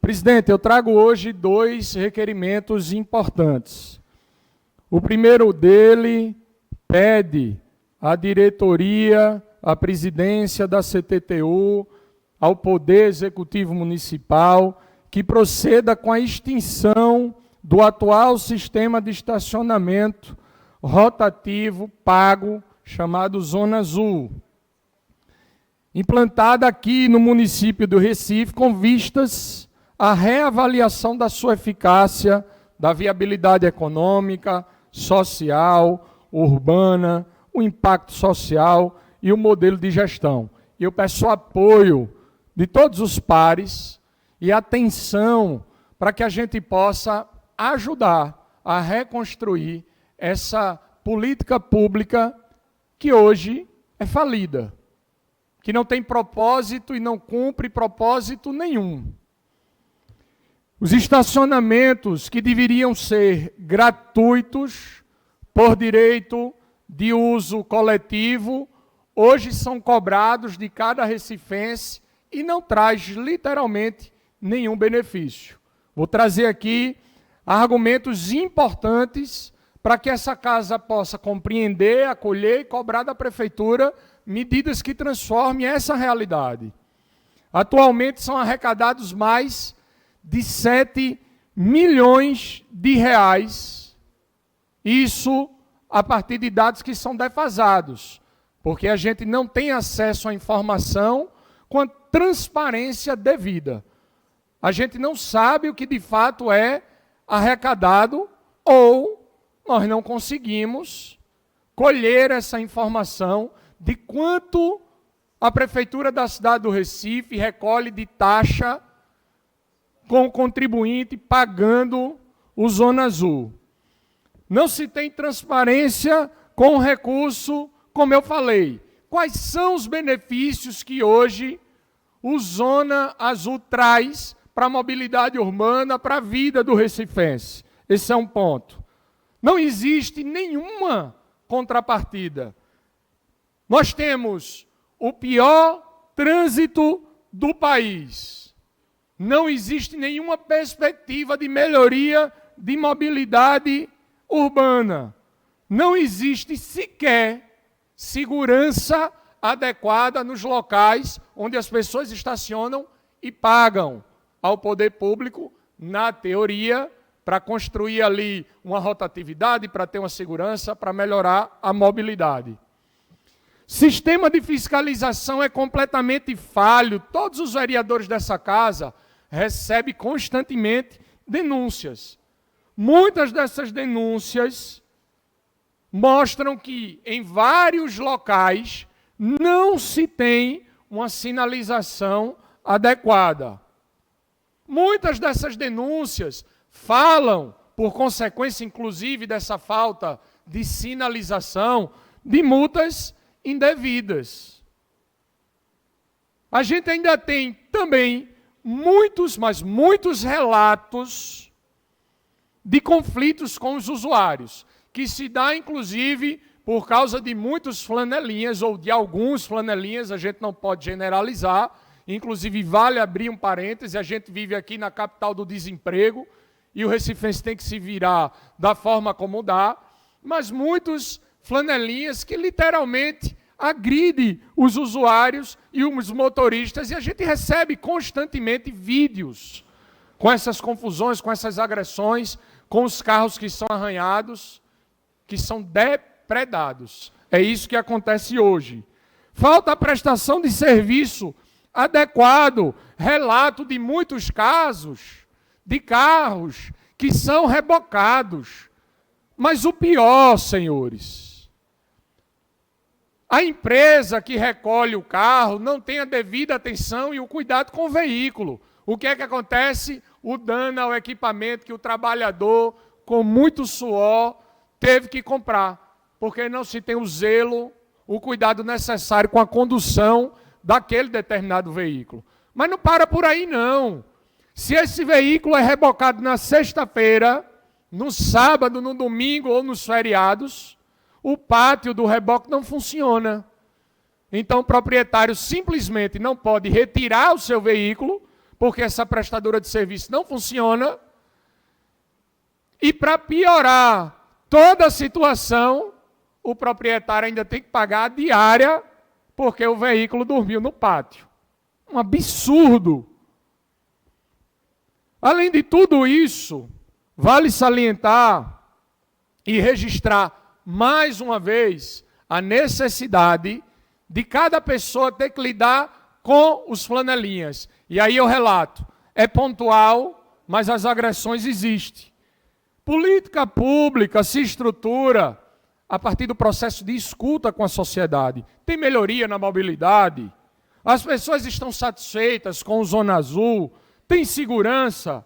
Presidente, eu trago hoje 2 requerimentos importantes. O primeiro dele pede à diretoria, à presidência da CTTU, ao Poder Executivo Municipal, que proceda com a extinção do atual sistema de estacionamento rotativo pago, chamado Zona Azul, implantada aqui no município do Recife, com vistas à reavaliação da sua eficácia, da viabilidade econômica, social, urbana, o impacto social e o modelo de gestão. Eu peço apoio de todos os pares e atenção para que a gente possa ajudar a reconstruir essa política pública que hoje é falida, que não tem propósito e não cumpre propósito nenhum. Os estacionamentos que deveriam ser gratuitos, por direito de uso coletivo, hoje são cobrados de cada recifense e não traz literalmente nenhum benefício. Vou trazer aqui argumentos importantes para que essa casa possa compreender, acolher e cobrar da prefeitura medidas que transformem essa realidade. Atualmente são arrecadados mais de 7 milhões de reais, isso a partir de dados que são defasados, porque a gente não tem acesso à informação com a transparência devida. A gente não sabe o que de fato é arrecadado ou nós não conseguimos colher essa informação de quanto a Prefeitura da cidade do Recife recolhe de taxa com o contribuinte pagando o Zona Azul. Não se tem transparência com o recurso, como eu falei. Quais são os benefícios que hoje o Zona Azul traz para a mobilidade urbana, para a vida do recifense? Esse é um ponto. Não existe nenhuma contrapartida. Nós temos o pior trânsito do país. Não existe nenhuma perspectiva de melhoria de mobilidade urbana. Não existe sequer segurança adequada nos locais onde as pessoas estacionam e pagam ao poder público, na teoria, para construir ali uma rotatividade, para ter uma segurança, para melhorar a mobilidade. Sistema de fiscalização é completamente falho. Todos os vereadores dessa casa recebem constantemente denúncias. Muitas dessas denúncias mostram que em vários locais não se tem uma sinalização adequada. Muitas dessas denúncias falam, por consequência inclusive dessa falta de sinalização, de multas indevidas. A gente ainda tem também muitos, mas muitos relatos de conflitos com os usuários, que se dá inclusive por causa de muitos flanelinhas ou de alguns flanelinhas, a gente não pode generalizar, inclusive vale abrir um parêntese, a gente vive aqui na capital do desemprego e o recifense tem que se virar da forma como dá, mas muitos flanelinhas que literalmente agride os usuários e os motoristas, e a gente recebe constantemente vídeos com essas confusões, com essas agressões, com os carros que são arranhados, que são depredados. É isso que acontece hoje. Falta a prestação de serviço adequado, relato de muitos casos de carros que são rebocados. Mas o pior, senhores, a empresa que recolhe o carro não tem a devida atenção e o cuidado com o veículo. O que é que acontece? O dano ao equipamento que o trabalhador, com muito suor, teve que comprar, porque não se tem o zelo, o cuidado necessário com a condução daquele determinado veículo. Mas não para por aí, não. Se esse veículo é rebocado na sexta-feira, no sábado, no domingo ou nos feriados, o pátio do reboque não funciona. Então o proprietário simplesmente não pode retirar o seu veículo, porque essa prestadora de serviço não funciona. E para piorar toda a situação, o proprietário ainda tem que pagar a diária porque o veículo dormiu no pátio. Um absurdo. Além de tudo isso, vale salientar e registrar mais uma vez a necessidade de cada pessoa ter que lidar com os flanelinhas. E aí eu relato, é pontual, mas as agressões existem. Política pública se estrutura a partir do processo de escuta com a sociedade. Tem melhoria na mobilidade, as pessoas estão satisfeitas com o Zona Azul, tem segurança,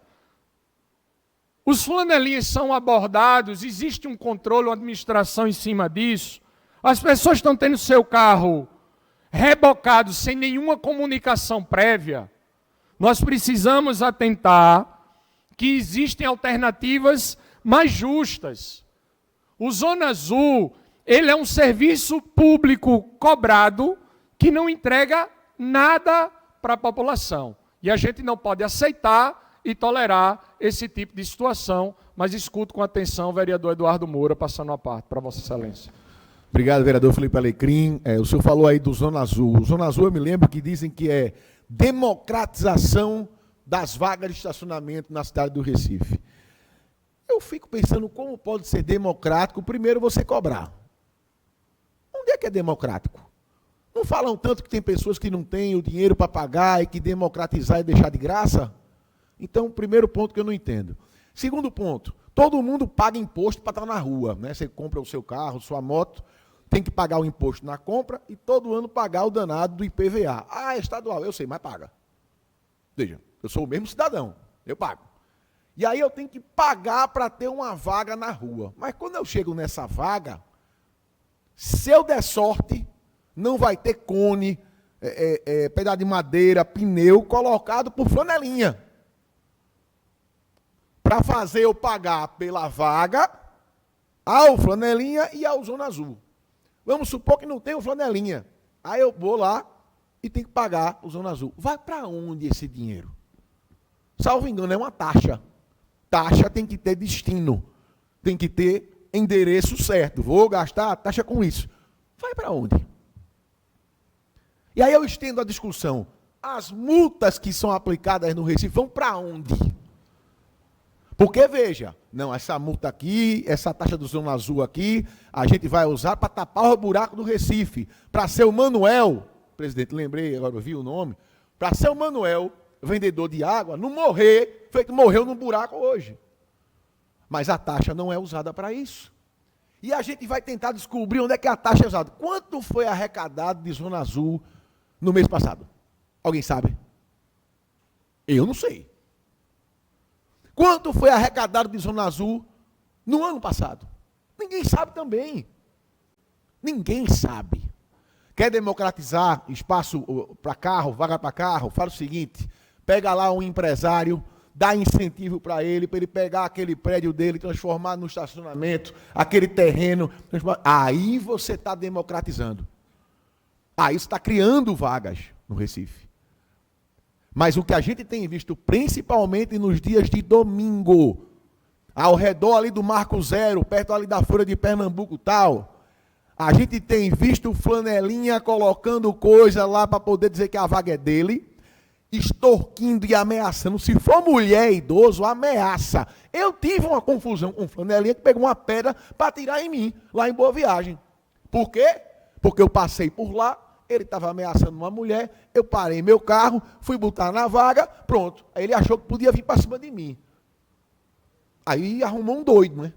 os flanelinhas são abordados, existe um controle, uma administração em cima disso, as pessoas estão tendo seu carro rebocado sem nenhuma comunicação prévia. Nós precisamos atentar que existem alternativas mais justas. O Zona Azul, ele é um serviço público cobrado que não entrega nada para a população. E a gente não pode aceitar e tolerar esse tipo de situação, mas escuto com atenção o vereador Eduardo Moura, passando a parte para Vossa Excelência. Obrigado, vereador Felipe Alecrim. O senhor falou aí do Zona Azul. O Zona Azul, eu me lembro que dizem que é democratização das vagas de estacionamento na cidade do Recife. Eu fico pensando como pode ser democrático, primeiro você cobrar. Onde é que é democrático? Não falam tanto que tem pessoas que não têm o dinheiro para pagar e que democratizar e deixar de graça? Então, primeiro ponto que eu não entendo. Segundo ponto, todo mundo paga imposto para estar na rua, né? Você compra o seu carro, sua moto, tem que pagar o imposto na compra e todo ano pagar o danado do IPVA. Ah, é estadual, eu sei, mas paga. Veja, eu sou o mesmo cidadão, eu pago. E aí eu tenho que pagar para ter uma vaga na rua. Mas quando eu chego nessa vaga, se eu der sorte, não vai ter cone, pedaço de madeira, pneu colocado por flanelinha. Para fazer eu pagar pela vaga, ao flanelinha e ao Zona Azul. Vamos supor que não tem o flanelinha. Aí eu vou lá e tenho que pagar o Zona Azul. Vai para onde esse dinheiro? Salvo engano, é uma taxa. Taxa tem que ter destino. Tem que ter endereço certo. Vou gastar a taxa com isso. Vai para onde? E aí eu estendo a discussão. As multas que são aplicadas no Recife vão para onde? Porque, veja, não, essa multa aqui, essa taxa do Zona Azul aqui, a gente vai usar para tapar o buraco do Recife. Para ser o Manuel, presidente, lembrei, agora eu vi o nome, para ser o Manuel, vendedor de água, não morrer, feito morreu num buraco hoje. Mas a taxa não é usada para isso. E a gente vai tentar descobrir onde é que a taxa é usada. Quanto foi arrecadado de Zona Azul no mês passado? Alguém sabe? Eu não sei. Quanto foi arrecadado de Zona Azul no ano passado? Ninguém sabe também. Ninguém sabe. Quer democratizar espaço para carro, vaga para carro? Fala o seguinte, pega lá um empresário, dá incentivo para ele pegar aquele prédio dele, transformar no estacionamento, aquele terreno. Aí você está democratizando. Aí você está criando vagas no Recife. Mas o que a gente tem visto, principalmente nos dias de domingo, ao redor ali do Marco Zero, perto ali da Folha de Pernambuco e tal, a gente tem visto flanelinha colocando coisa lá para poder dizer que a vaga é dele, extorquindo e ameaçando. Se for mulher e idoso, ameaça. Eu tive uma confusão com flanelinha que pegou uma pedra para atirar em mim, lá em Boa Viagem. Por quê? Porque eu passei por lá, ele estava ameaçando uma mulher, eu parei meu carro, fui botar na vaga, pronto. Aí ele achou que podia vir para cima de mim. Aí arrumou um doido, né?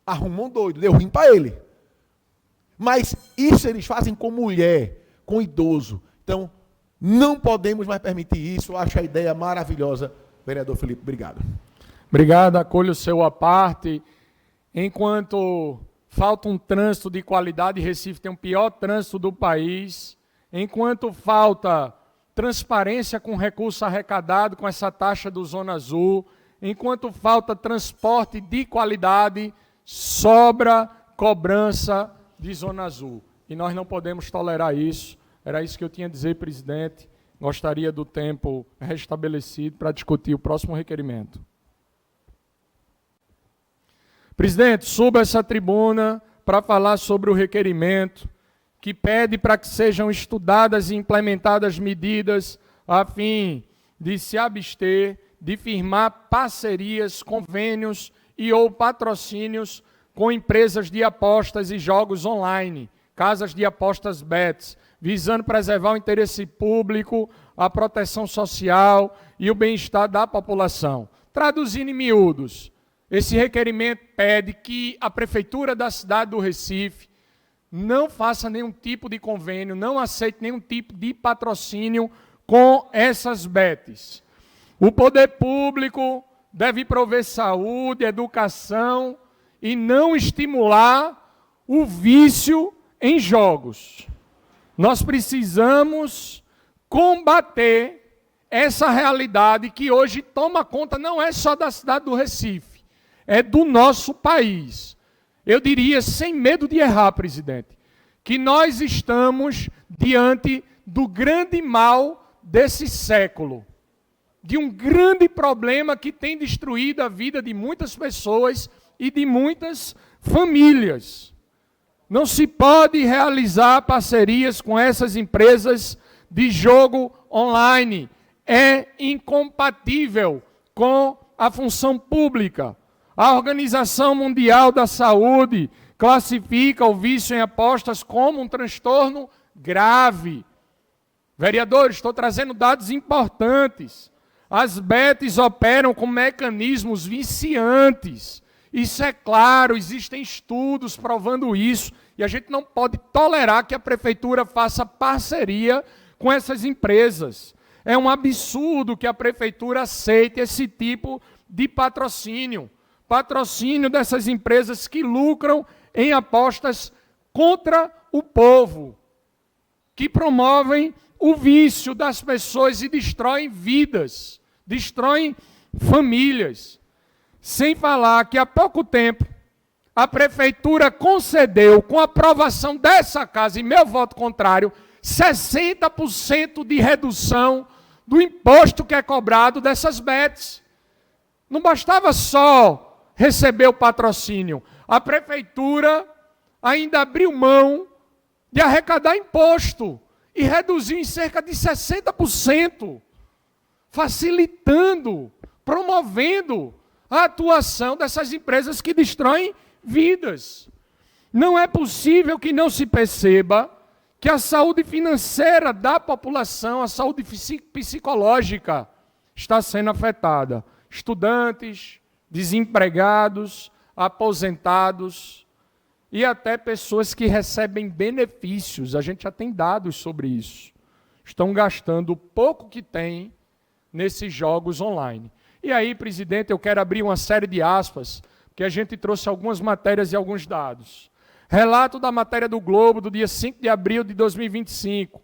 Arrumou um doido, deu ruim para ele. Mas isso eles fazem com mulher, com idoso. Então, não podemos mais permitir isso. Eu acho a ideia maravilhosa. Vereador Felipe, obrigado. Obrigado, acolho o seu à parte. Enquanto falta um trânsito de qualidade, Recife tem o pior trânsito do país. Enquanto falta transparência com recurso arrecadado, com essa taxa do Zona Azul. Enquanto falta transporte de qualidade, sobra cobrança de Zona Azul. E nós não podemos tolerar isso. Era isso que eu tinha a dizer, presidente. Gostaria do tempo restabelecido para discutir o próximo requerimento. Presidente, suba essa tribuna para falar sobre o requerimento que pede para que sejam estudadas e implementadas medidas a fim de se abster de firmar parcerias, convênios e ou patrocínios com empresas de apostas e jogos online, casas de apostas bets, visando preservar o interesse público, a proteção social e o bem-estar da população. Traduzindo em miúdos, esse requerimento pede que a Prefeitura da cidade do Recife não faça nenhum tipo de convênio, não aceite nenhum tipo de patrocínio com essas bets. O poder público deve prover saúde, educação e não estimular o vício em jogos. Nós precisamos combater essa realidade que hoje toma conta não é só da cidade do Recife, é do nosso país. Eu diria, sem medo de errar, presidente, que nós estamos diante do grande mal desse século, de um grande problema que tem destruído a vida de muitas pessoas e de muitas famílias. Não se pode realizar parcerias com essas empresas de jogo online. É incompatível com a função pública. A Organização Mundial da Saúde classifica o vício em apostas como um transtorno grave. Vereadores, estou trazendo dados importantes. As bets operam com mecanismos viciantes. Isso é claro, existem estudos provando isso, e a gente não pode tolerar que a prefeitura faça parceria com essas empresas. É um absurdo que a prefeitura aceite esse tipo de patrocínio. Patrocínio dessas empresas que lucram em apostas contra o povo, que promovem o vício das pessoas e destroem vidas, destroem famílias. Sem falar que há pouco tempo a prefeitura concedeu, com a aprovação dessa casa e meu voto contrário, 60% de redução do imposto que é cobrado dessas bets. Não bastava só receber o patrocínio, a prefeitura ainda abriu mão de arrecadar imposto e reduziu em cerca de 60%, facilitando, promovendo a atuação dessas empresas que destroem vidas. Não é possível que não se perceba que a saúde financeira da população, a saúde psicológica, está sendo afetada. Estudantes, desempregados, aposentados e até pessoas que recebem benefícios, a gente já tem dados sobre isso, estão gastando o pouco que têm nesses jogos online. E aí, presidente, eu quero abrir uma série de aspas, porque a gente trouxe algumas matérias e alguns dados. Relato da matéria do Globo, do dia 5 de abril de 2025.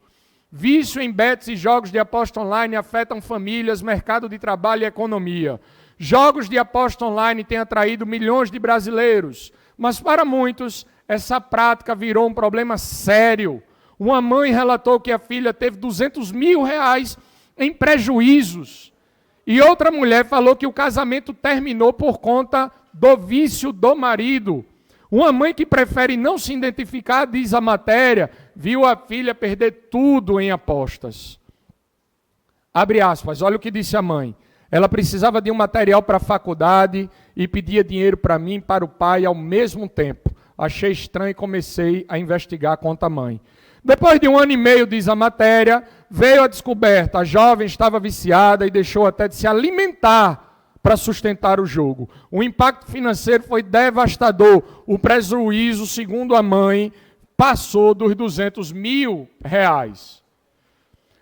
Vício em bets e jogos de aposta online afetam famílias, mercado de trabalho e economia. Jogos de aposta online têm atraído milhões de brasileiros, mas para muitos, essa prática virou um problema sério. Uma mãe relatou que a filha teve R$200 mil em prejuízos. E outra mulher falou que o casamento terminou por conta do vício do marido. Uma mãe que prefere não se identificar, diz a matéria, viu a filha perder tudo em apostas. Abre aspas, olha o que disse a mãe. Ela precisava de um material para a faculdade e pedia dinheiro para mim e para o pai ao mesmo tempo. Achei estranho e comecei a investigar contra a mãe. Depois de 1 ano e meio, diz a matéria, veio a descoberta. A jovem estava viciada e deixou até de se alimentar para sustentar o jogo. O impacto financeiro foi devastador. O prejuízo, segundo a mãe, passou dos R$200 mil.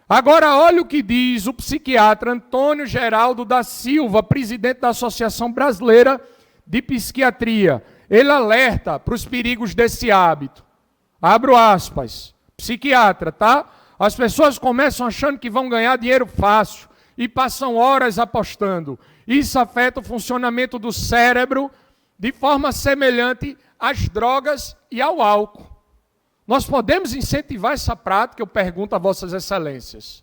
Agora, olha o que diz o psiquiatra Antônio Geraldo da Silva, presidente da Associação Brasileira de Psiquiatria. Ele alerta para os perigos desse hábito. Abro aspas. Psiquiatra, tá? As pessoas começam achando que vão ganhar dinheiro fácil e passam horas apostando. Isso afeta o funcionamento do cérebro de forma semelhante às drogas e ao álcool. Nós podemos incentivar essa prática? Eu pergunto a vossas excelências.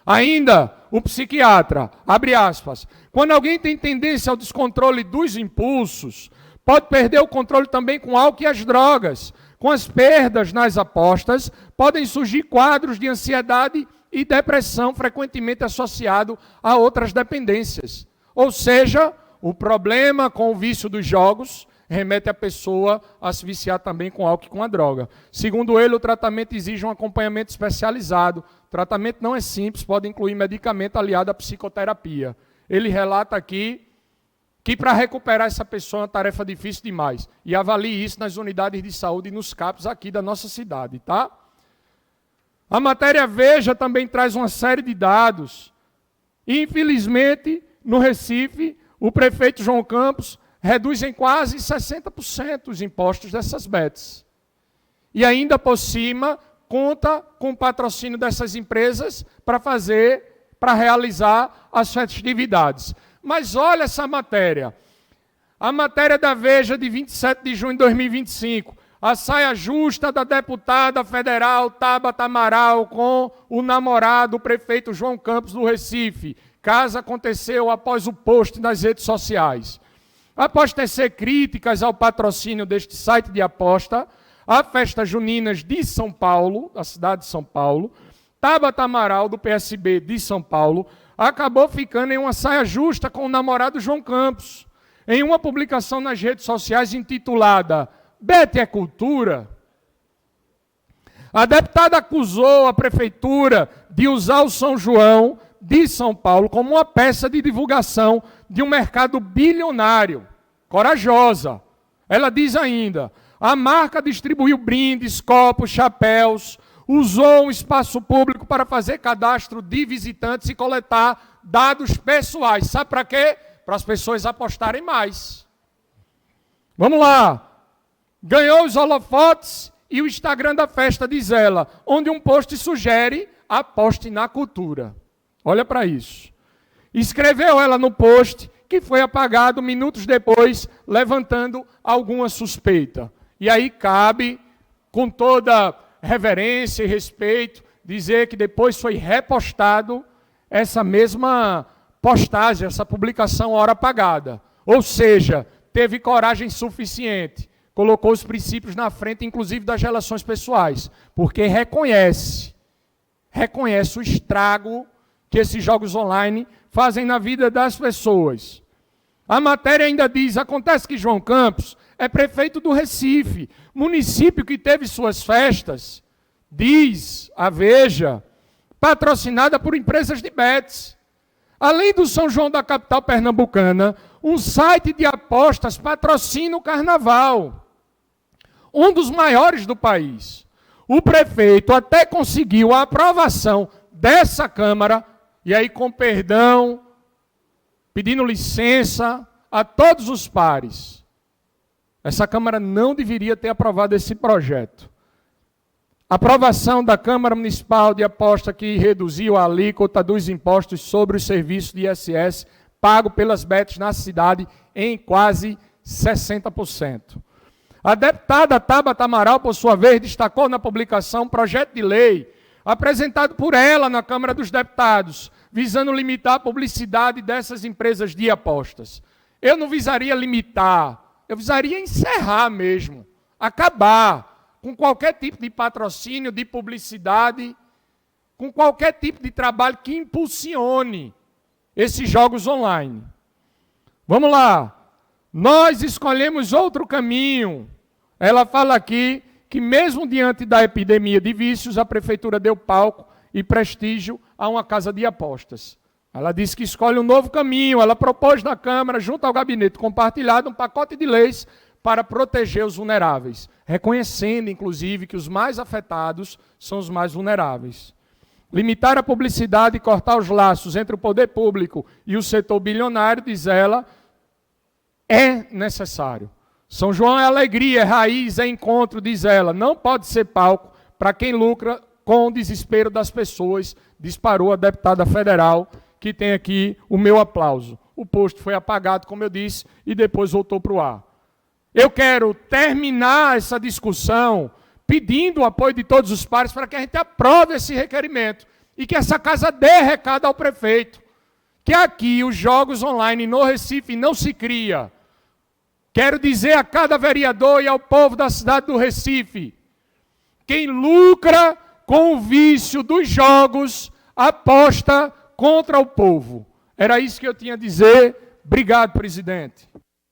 Ainda, o psiquiatra, abre aspas, quando alguém tem tendência ao descontrole dos impulsos, pode perder o controle também com álcool e as drogas. Com as perdas nas apostas, podem surgir quadros de ansiedade e depressão, frequentemente associado a outras dependências. Ou seja, o problema com o vício dos jogos remete a pessoa a se viciar também com álcool e com a droga. Segundo ele, o tratamento exige um acompanhamento especializado. O tratamento não é simples, pode incluir medicamento aliado à psicoterapia. Ele relata aqui que para recuperar essa pessoa é uma tarefa difícil demais. E avalie isso nas unidades de saúde e nos CAPs aqui da nossa cidade, tá? A matéria Veja também traz uma série de dados. Infelizmente, no Recife, o prefeito João Campos reduz em quase 60% os impostos dessas bets. E ainda por cima, conta com o patrocínio dessas empresas para realizar as festividades. Mas olha essa matéria. A matéria da Veja de 27 de junho de 2025. A saia justa da deputada federal Tabata Amaral com o namorado, o prefeito João Campos do Recife. Caso aconteceu após o post nas redes sociais. Após tecer críticas ao patrocínio deste site de aposta, a festas juninas de São Paulo, da cidade de São Paulo, Tabata Amaral, do PSB de São Paulo, acabou ficando em uma saia justa com o namorado João Campos. Em uma publicação nas redes sociais intitulada Bet é Cultura, a deputada acusou a prefeitura de usar o São João de São Paulo como uma peça de divulgação de um mercado bilionário. Corajosa. Ela diz ainda, a marca distribuiu brindes, copos, chapéus, usou um espaço público para fazer cadastro de visitantes e coletar dados pessoais. Sabe para quê? Para as pessoas apostarem mais. Vamos lá. Ganhou os holofotes e o Instagram da festa, diz ela, onde um post sugere aposte na cultura. Olha para isso. Escreveu ela no post, que foi apagado minutos depois, levantando alguma suspeita. E aí cabe, com toda reverência e respeito, dizer que depois foi repostado essa mesma postagem, essa publicação hora apagada. Ou seja, teve coragem suficiente, colocou os princípios na frente, inclusive das relações pessoais, porque reconhece o estrago que esses jogos online fazem na vida das pessoas. A matéria ainda diz, acontece que João Campos é prefeito do Recife, município que teve suas festas, diz a Veja, patrocinada por empresas de bets. Além do São João da capital pernambucana, um site de apostas patrocina o carnaval, um dos maiores do país. O prefeito até conseguiu a aprovação dessa Câmara, e aí com perdão, pedindo licença a todos os pares. Essa Câmara não deveria ter aprovado esse projeto. A aprovação da Câmara Municipal de Aposta que reduziu a alíquota dos impostos sobre os serviços de ISS pago pelas bets na cidade em quase 60%. A deputada Tabata Amaral, por sua vez, destacou na publicação um projeto de lei apresentado por ela na Câmara dos Deputados, visando limitar a publicidade dessas empresas de apostas. Eu não visaria limitar, eu visaria encerrar mesmo, acabar com qualquer tipo de patrocínio, de publicidade, com qualquer tipo de trabalho que impulsione esses jogos online. Vamos lá. Nós escolhemos outro caminho. Ela fala aqui que mesmo diante da epidemia de vícios, a prefeitura deu palco e prestígio a uma casa de apostas. Ela disse que escolhe um novo caminho. Ela propôs na Câmara, junto ao gabinete compartilhado, um pacote de leis para proteger os vulneráveis, reconhecendo, inclusive, que os mais afetados são os mais vulneráveis. Limitar a publicidade e cortar os laços entre o poder público e o setor bilionário, diz ela, é necessário. São João é alegria, é raiz, é encontro, diz ela. Não pode ser palco para quem lucra com o desespero das pessoas, disparou a deputada federal, que tem aqui o meu aplauso. O post foi apagado, como eu disse, e depois voltou para o ar. Eu quero terminar essa discussão pedindo o apoio de todos os pares para que a gente aprove esse requerimento. e que essa casa dê recado ao prefeito, que aqui os jogos online no Recife não se cria. Quero dizer a cada vereador e ao povo da cidade do Recife, quem lucra com o vício dos jogos aposta contra o povo. Era isso que eu tinha a dizer. Obrigado, presidente.